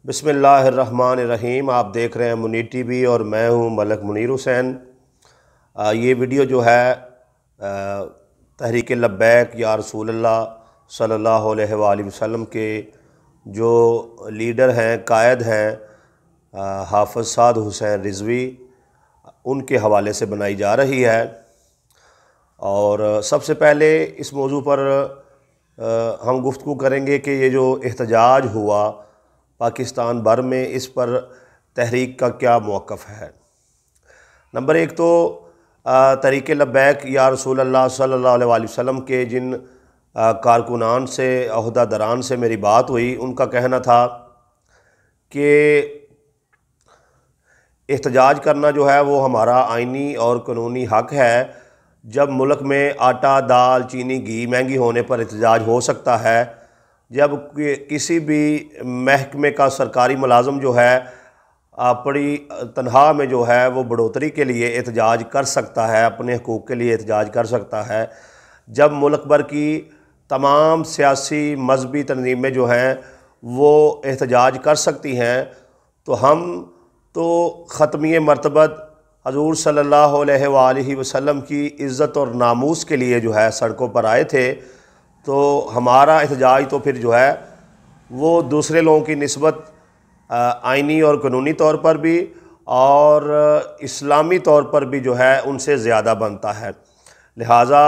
बिस्मिल्लाहिर्रहमानिर्रहीम। आप देख रहे हैं मुनीर टीवी और मैं हूं मलक मुनीर हुसैन। ये वीडियो जो है तहरीक लब्बैक या रसूलुल्लाह सल्लल्लाहु अलैहि वसल्लम के जो लीडर हैं, कायद हैं, हाफ़िज़ साद हुसैन रिज़वी, उनके हवाले से बनाई जा रही है। और सबसे पहले इस मौजू पर हम गुफ्तगू करेंगे कि ये जो एहतजाज हुआ पाकिस्तान भर में, इस पर तहरीक का क्या मौक़िफ़ है। नंबर एक तो तहरीक लब्बैक या रसूलुल्लाह सल्लल्लाहु अलैहि वसल्लम के जिन कारकुनान से, अहदेदारान से मेरी बात हुई, उनका कहना था कि एहतजाज करना जो है वो हमारा आइनी और कानूनी हक़ है। जब मुल्क में आटा, दाल, चीनी, घी महंगी होने पर एहतजाज हो सकता है। जब किसी भी महकमे का सरकारी मुलाज़म जो है अपनी तनख्वाह में जो है वो बढ़ोतरी के लिए एहतजाज कर सकता है, अपने हकूक़ के लिए एहतजाज कर सकता है। जब मुल्क भर की तमाम सियासी मजहबी तंजीमें जो हैं वो एहतजाज कर सकती हैं, तो हम तो ख़त्मी मरतबत हजूर सल्लल्लाहु अलैहि वसल्लम की इज़्ज़त और नामूस के लिए जो है सड़कों पर आए थे। तो हमारा एहतजाज तो फिर जो है वो दूसरे लोगों की निस्बत आइनी और कानूनी तौर पर भी और इस्लामी तौर पर भी जो है उनसे ज़्यादा बनता है। लिहाजा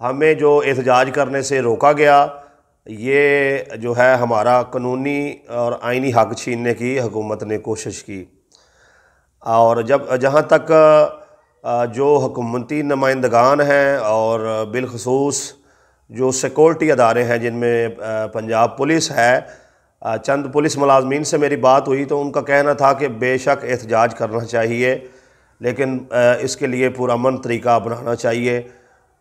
हमें जो एहतजाज करने से रोका गया, ये जो है हमारा कानूनी और आइनी हक़ छीनने की हुकूमत ने कोशिश की। और जहाँ तक जो हुकूमती नुमाइंदगान हैं और बिलखसूस जो सिक्योरिटी अदारे हैं, जिनमें पंजाब पुलिस है, चंद पुलिस मुलाजमीन से मेरी बात हुई तो उनका कहना था कि बेशक एहतजाज करना चाहिए, लेकिन इसके लिए पुरअमन तरीका अपनाना चाहिए,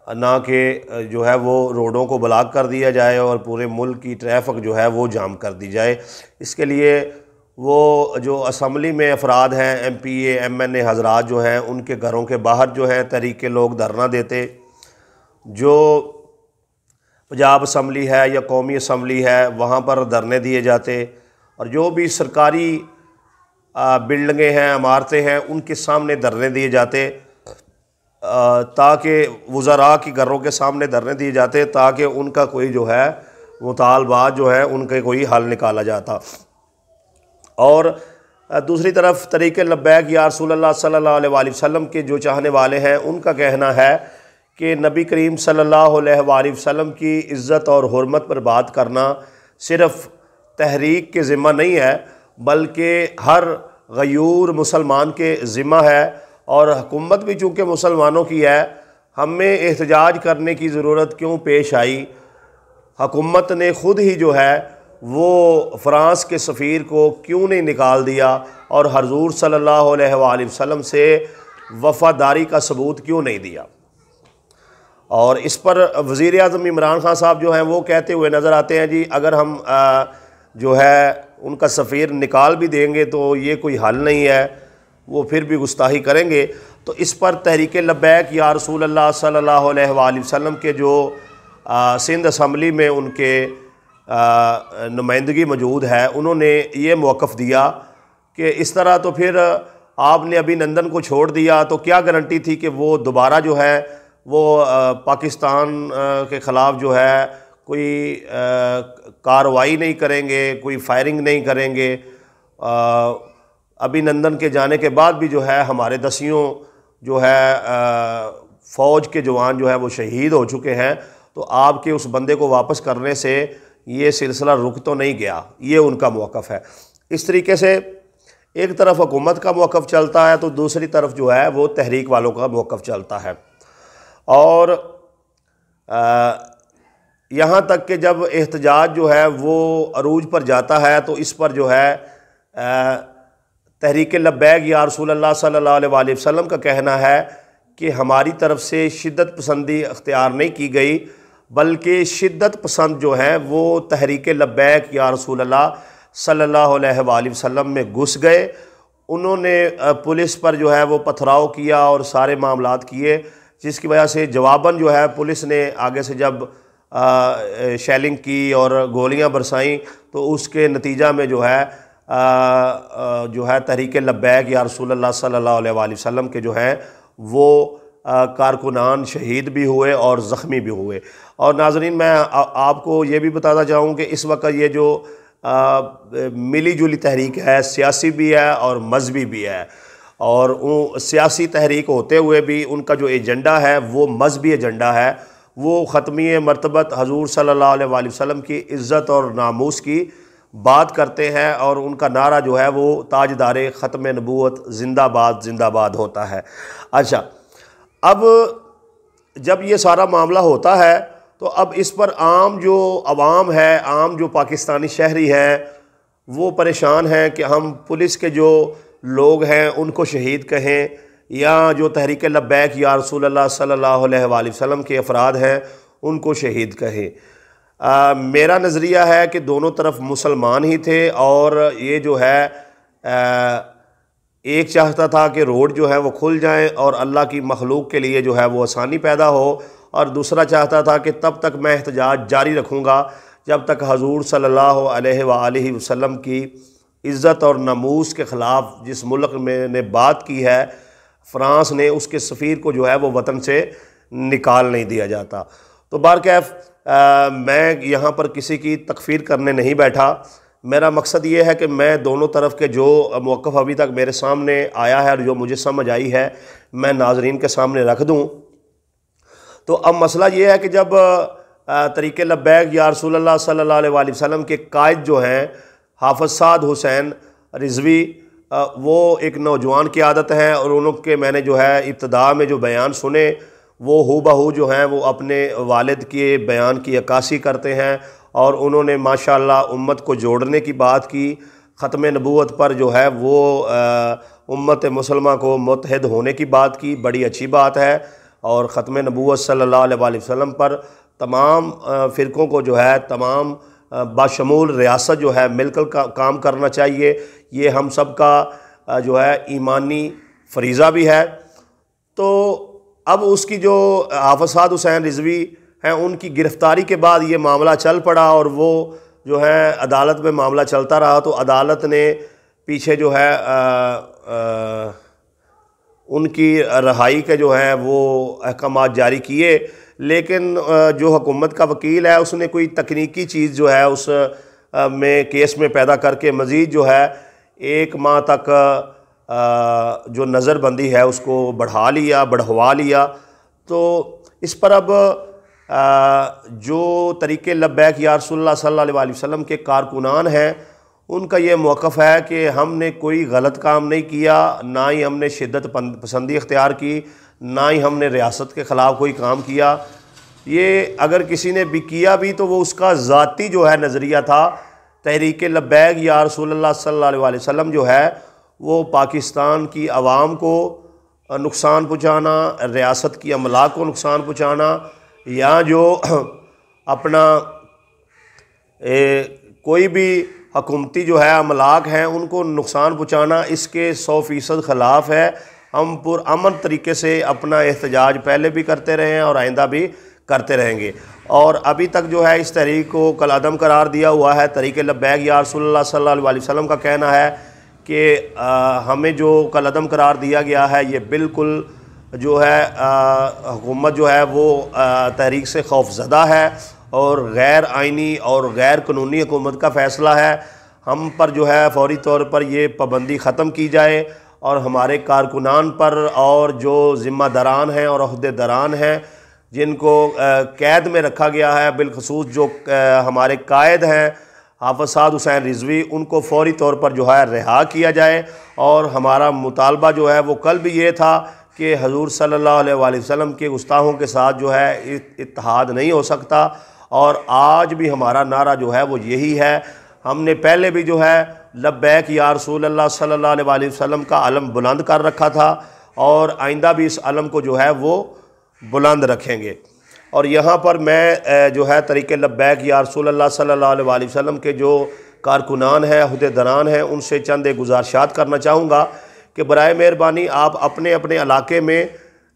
ना कि जो है वो रोडों को ब्लॉक कर दिया जाए और पूरे मुल्क की ट्रैफिक जो है वो जाम कर दी जाए। इसके लिए वो जो असम्बली में अफराद हैं, MPA MNA हजरात जो हैं, उनके घरों के बाहर जो है तहरीक के लोग धरना देते। जो पंजाब असम्बली है या कौमी असम्बली है वहाँ पर धरने दिए जाते, और जो भी सरकारी बिल्डिंगें हैं, इमारतें हैं, उनके सामने धरने दिए जाते, ताकि वज़रा की घरों के सामने धरने दिए जाते ताकि उनका कोई जो है मुतालबात जो है उनके कोई हल निकाला जाता। और दूसरी तरफ तहरीक लब्बैक या रसूलुल्लाह सल्लल्लाहु अलैहि वसल्लम के जो चाहने वाले हैं, उनका कहना है कि नबी करीम सल्लल्लाहु अलैहि वसल्लम की इज़्ज़त और हुर्मत पर बात करना सिर्फ़ तहरीक के ज़िम्मा नहीं है, बल्कि हर गयूर मुसलमान के ज़िम्मा है। और हुकूमत भी चूँकि मुसलमानों की है, हमें एहतजाज करने की ज़रूरत क्यों पेश आई। हुकूमत ने ख़ुद ही जो है वो फ़्रांस के सफ़ीर को क्यों नहीं निकाल दिया और हजूर सल्लल्लाहु अलैहि वसल्लम से वफ़ादारी का सबूत क्यों नहीं दिया। और इस पर वज़ीर आज़म इमरान खान साहब जो हैं वो कहते हुए नज़र आते हैं, जी अगर हम जो है उनका सफ़ीर निकाल भी देंगे तो ये कोई हल नहीं है, वो फिर भी गुस्ताही करेंगे। तो इस पर तहरीक लब्बैक या रसूलुल्लाह सल्लल्लाहु अलैहि वसल्लम के जो सिंध असम्बली में उनके नुमाइंदगी मौजूद है, उन्होंने ये मौक़िफ़ दिया कि इस तरह तो फिर आपने अभिनंदन को छोड़ दिया तो क्या गारंटी थी कि वो दोबारा जो है वो पाकिस्तान के ख़िलाफ़ जो है कोई कार्रवाई नहीं करेंगे, कोई फायरिंग नहीं करेंगे। अभिनंदन के जाने के बाद भी जो है हमारे दसियों जो है फ़ौज के जवान जो है वो शहीद हो चुके हैं, तो आपके उस बंदे को वापस करने से ये सिलसिला रुक तो नहीं गया। ये उनका मौक़िफ़ है। इस तरीके से एक तरफ हुकूमत का मौक़िफ़ चलता है तो दूसरी तरफ जो है वो तहरीक वालों का मौक़िफ़ चलता है। और यहाँ तक कि जब एहतजाज जो है वो अरूज पर जाता है तो इस पर जो है तहरीक लब्बैक या रसूलुल्लाह सल्लल्लाहु अलैहि वसल्लम का कहना है कि हमारी तरफ से शिद्दत पसंदी अख्तियार नहीं की गई, बल्कि शिद्दत पसंद जो है वो तहरीक लब्बैक या रसूलुल्लाह सल्लल्लाहु अलैहि वसल्लम में घुस गए। उन्होंने पुलिस पर जो है वो पथराव किया और सारे मामलात किए, जिसकी वजह से जवाबन जो है पुलिस ने आगे से जब शेलिंग की और गोलियां बरसाईं तो उसके नतीजा में जो है जो है तहरीक लब्बैक या रसूलुल्लाह सल्लल्लाहु अलैहि वसल्लम के जो हैं वो कारकुनान शहीद भी हुए और ज़ख्मी भी हुए। और नाज़रीन, मैं आपको ये भी बताना चाहूँ कि इस वक्त ये जो मिली जुली तहरीक है, सियासी भी है और मजहबी भी है, और सियासी तहरीक होते हुए भी उनका जो एजेंडा है वो मजहबी एजेंडा है। वो ख़त्मी मरतबत हजूर सल्लल्लाहु अलैहि वसल्लम की इज़्ज़त और नामूस की बात करते हैं, और उनका नारा जो है वो ताजदारे ख़त्म नबूवत जिंदाबाद जिंदाबाद होता है। अच्छा, अब जब ये सारा मामला होता है तो अब इस पर आम जो अवाम है, आम जो पाकिस्तानी शहरी हैं, वो परेशान हैं कि हम पुलिस के जो लोग हैं उनको शहीद कहें या जो तहरीक लब्बैक या रसूलुल्लाह सल्लल्लाहु अलैहि वसल्लम के अफराद हैं उनको शहीद कहें। मेरा नज़रिया है कि दोनों तरफ मुसलमान ही थे, और ये जो है एक चाहता था कि रोड जो है वो खुल जाएं और अल्लाह की मखलूक के लिए जो है वो आसानी पैदा हो, और दूसरा चाहता था कि तब तक मैं एहतजाज जारी रखूँगा जब तक हजूर सल्लल्लाहु अलैहि वसल्लम की इज़्ज़त और नमूस के ख़िलाफ़ जिस मुल्क में ने बात की है, फ़्रांस ने, उसके सफ़ीर को जो है वो वतन से निकाल नहीं दिया जाता। तो बारकैफ़ मैं यहाँ पर किसी की तकफ़ीर करने नहीं बैठा। मेरा मकसद ये है कि मैं दोनों तरफ के जो मौक़िफ़ अभी तक मेरे सामने आया है और जो मुझे समझ आई है मैं नाज़रीन के सामने रख दूँ। तो अब मसला ये है कि जब तहरीक लब्बैक या रसूलुल्लाह सल्लल्लाहु अलैहि वसल्लम के कायद जो हैं हाफ़िज़ साद हुसैन रिज़वी, वो एक नौजवान की आदत है, और उनके मैंने जो है इब्तिदा में जो बयान सुने वो हूबहू जो हैं वो अपने वालिद के बयान की अक्कासी करते हैं, और उन्होंने माशाअल्लाह उम्मत को जोड़ने की बात की, ख़त्म नबूवत पर जो है वो उम्मत मुसलमान को मुत्तहिद होने की बात की। बड़ी अच्छी बात है, और ख़त्म नबूवत सल्लल्लाहु अलैहि वसल्लम पर तमाम फ़िरक़ों को जो है, तमाम बाशमूल रियासत जो है मिलकर काम करना चाहिए। ये हम सब का जो है ईमानी फरीज़ा भी है। तो अब उसकी जो हाफ़िज़ साद हुसैन रिज़वी हैं उनकी गिरफ़्तारी के बाद ये मामला चल पड़ा, और वो जो है अदालत में मामला चलता रहा। तो अदालत ने पीछे जो है उनकी रहाई के जो है वो अहकामात जारी किए, लेकिन जो हुकूमत का वकील है उसने कोई तकनीकी चीज़ जो है उस में केस में पैदा करके मज़ीद जो है 1 माह तक जो नज़रबंदी है उसको बढ़वा लिया। तो इस पर अब जो तहरीक लब्बैक या रसूलुल्लाह सल्लल्लाहु अलैहि वसल्लम के कारकुनान हैं उनका ये मौक़िफ़ है कि हमने कोई गलत काम नहीं किया, ना ही हमने शिद्दत पसंदी इख्तियार की, ना ही हमने रियासत के ख़िलाफ़ कोई काम किया। ये अगर किसी ने भी किया भी तो वो उसका ज़ाती जो है नज़रिया था। तहरीक लब्बैक या रसूलुल्लाह सल्लल्लाहु अलैहि वसल्लम जो है वो पाकिस्तान की आवाम को नुकसान पहुँचाना, रियासत की अमलाक को नुकसान पहुँचाना, या जो अपना कोई भी हुकूमती जो है अमलाक हैं उनको नुकसान पहुँचाना, इसके 100% ख़िलाफ़ है। हम पुरअमन तरीके से अपना एहतजाज पहले भी करते रहे हैं और आइंदा भी करते रहेंगे, और अभी तक जो है इस तहरीक को कलअदम करार दिया हुआ है। तहरीक लब्बैक या रसूलुल्लाह सल्लल्लाहु अलैहि वसल्लम का कहना है कि हमें जो कलअदम करार दिया गया है ये बिल्कुल जो है हुकूमत जो है वो तहरीक से खौफज़दा है और गैर आइनी और गैर कानूनी हुकूमत का फ़ैसला है। हम पर जो है फ़ौरी तौर पर ये पाबंदी ख़त्म की जाए, और हमारे कारकुनान पर और जो ज़िम्मेदारान हैं और अहदेदारान हैं जिनको कैद में रखा गया है, बिलखसूस जो हमारे कायद हैं हाफ़िज़ साद हुसैन रिज़वी, उनको फ़ौरी तौर पर जो है रिहा किया जाए। और हमारा मुतालबा जो है वो कल भी ये था कि हजूर सल्लल्लाहु अलैहि वसल्लम के गुस्ताखों के साथ जो है इत्तेहाद नहीं हो सकता, और आज भी हमारा नारा जो है वो यही है। हमने पहले भी जो है लब्बैक या रसूलुल्लाह सल्लल्लाहु अलैहि वसल्लम का अलम बुलंद कर रखा था, और आइंदा भी इस अलम को जो है वो बुलंद रखेंगे। और यहाँ पर मैं जो है तहरीक लब्बैक या रसूलुल्लाह सल्लल्लाहु अलैहि वसल्लम के जो कारकुनान हैं, अहदेदारान हैं, उनसे चंद एक गुजारिशात करना चाहूँगा कि बराए मेहरबानी आप अपने अपने इलाके में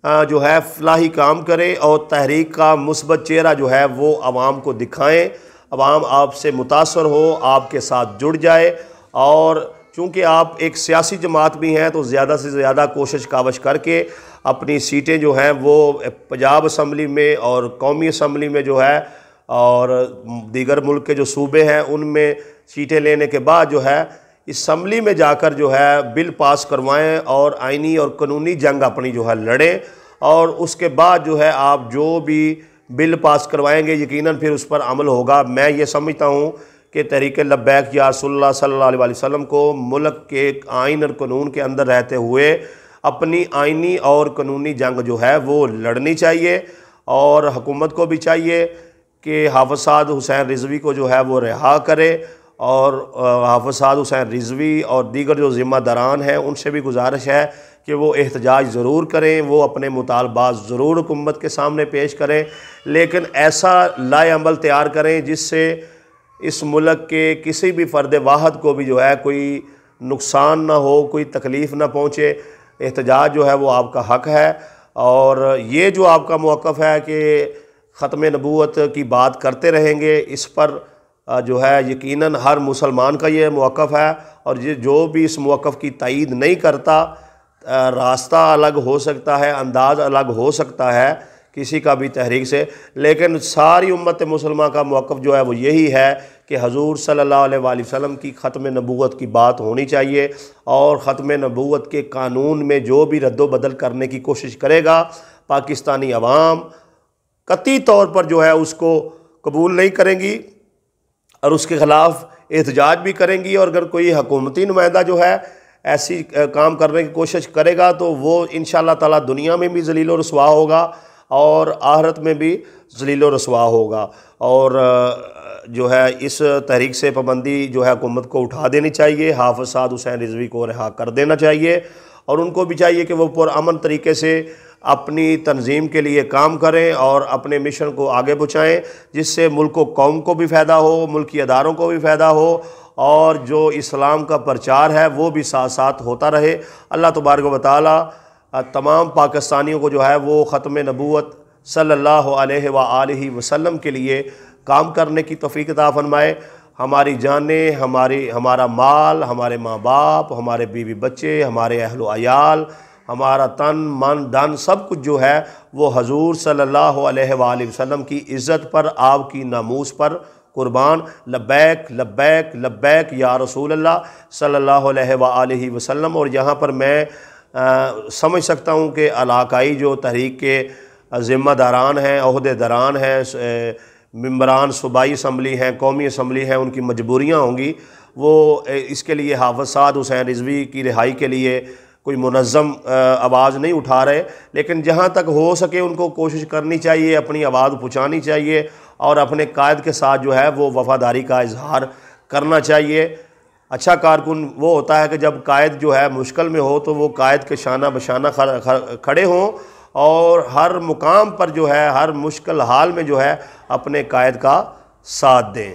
जो है फलाही काम करें और तहरीक का मुस्बत चेहरा जो है वो आवाम को दिखाएं, आवाम आपसे मुतासर हो, आपके साथ जुड़ जाए और चूँकि आप एक सियासी जमात भी हैं तो ज़्यादा से ज़्यादा कोशिश कावश करके अपनी सीटें जो हैं वो पंजाब असम्बली में और कौमी असम्बली में जो है और दीगर मुल्क के जो सूबे हैं उनमें सीटें लेने के बाद जो है असम्बली में जाकर जो है बिल पास करवाएं और आइनी और कानूनी जंग अपनी जो है लड़ें। और उसके बाद जो है आप जो भी बिल पास करवाएंगे यकीनन फिर उस पर अमल होगा। मैं ये समझता हूँ कि तहरीक लब्बैक या रसूलुल्लाह सल्लल्लाहु अलैहि वसल्लम को मुल्क के आइन और कानून के अंदर रहते हुए अपनी आइनी और कानूनी जंग जो है वो लड़नी चाहिए। और हुकूमत को भी चाहिए कि हाफ़िज़ साद हुसैन रिज़वी को जो है वो रिहा करे और हाफ़िज़ साद हुसैन रिज़वी और दीगर जो ज़िम्मेदारान हैं उनसे भी गुजारिश है कि वो एहतजाज ज़रूर करें, वो अपने मुतालबात ज़रूर हुकूमत के सामने पेश करें, लेकिन ऐसा लाएअमल तैयार करें जिससे इस मुल्क के किसी भी फ़र्द वाहद को भी जो है कोई नुकसान ना हो, कोई तकलीफ़ ना पहुँचे। एहतजाज जो है वो आपका हक़ है और ये जो आपका मौक़िफ़ है कि ख़त्म नबूवत की बात करते रहेंगे, इस पर जो है यकीनन हर मुसलमान का ये मौक़िफ़ है। और ये जो भी इस मौक़िफ़ की तायीद नहीं करता, रास्ता अलग हो सकता है, अंदाज़ अलग हो सकता है किसी का भी तहरीक से, लेकिन सारी उम्मत मुसलमान का मौक़िफ़ जो है वो यही है कि हजूर सल्लल्लाहु अलैहि वसल्लम की ख़त्म नबूवत की बात होनी चाहिए। और ख़त्म नबूवत के कानून में जो भी रद्दो बदल करने की कोशिश करेगा पाकिस्तानी अवाम कतई तौर पर जो है उसको कबूल नहीं करेंगी और उसके ख़िलाफ़ एहतजाज भी करेंगी। और अगर कोई हुकूमती नुमाइंदा जो है ऐसी काम करने की कोशिश करेगा तो वो इंशाअल्लाह ताला दुनिया में भी ज़लील व रसवा होगा और आखिरत में भी ज़लील व रसवा होगा। और जो है इस तहरीक से पाबंदी जो है हुकूमत को उठा देनी चाहिए, हाफ़िज़ साद हुसैन रिज़वी को रिहा कर देना चाहिए और उनको भी चाहिए कि वो पुरअमन तरीके से अपनी तंजीम के लिए काम करें और अपने मिशन को आगे पहुँचाएँ, जिससे मुल्क व कौम को भी फ़ायदा हो, मुल्की अदारों को भी फ़ायदा हो और जो इस्लाम का प्रचार है वो भी साथ साथ होता रहे। अल्लाह तबारक व तआला तमाम पाकिस्तानियों को जो है वो ख़त्म नबूवत सल्लल्लाहु अलैहि वसल्लम के लिए काम करने की तौफ़ीक़ अता फ़रमाए। हमारी जानें, हमारा माल, हमारे माँ बाप, हमारे बीवी बच्चे, हमारे अहलो अयाल, हमारा तन मन धन सब कुछ जो है वो हजूर सल्लल्लाहु अलैहि वसल्लम की इज़्ज़त पर, आपकी नामूस पर कुर्बान। लब्बैक लब्बैक लब्बैक या रसूल अल्लाह सल्लल्लाहु अलैहि वसल्लम। और यहाँ पर मैं समझ सकता हूँ कि इलाकाई जो तहरीक के ज़िम्मेदारान हैं, ओहदेदारान हैं, मेंबरान सूबाई असम्बली हैं, कौमी असम्बली हैं, उनकी मजबूरियाँ होंगी। वो इसके लिए हाफ़िज़ साद हुसैन रिज़वी की रिहाई के लिए कोई मुनज़्ज़म आवाज़ नहीं उठा रहे, लेकिन जहाँ तक हो सके उनको कोशिश करनी चाहिए, अपनी आवाज़ पहुँचानी चाहिए और अपने कायद के साथ जो है वो वफ़ादारी का इजहार करना चाहिए। अच्छा कारकुन वो होता है कि जब कायद जो है मुश्किल में हो तो वो कायद के शाना बशाना खड़े हों और हर मुकाम पर जो है हर मुश्किल हाल में जो है अपने कायद का साथ दें।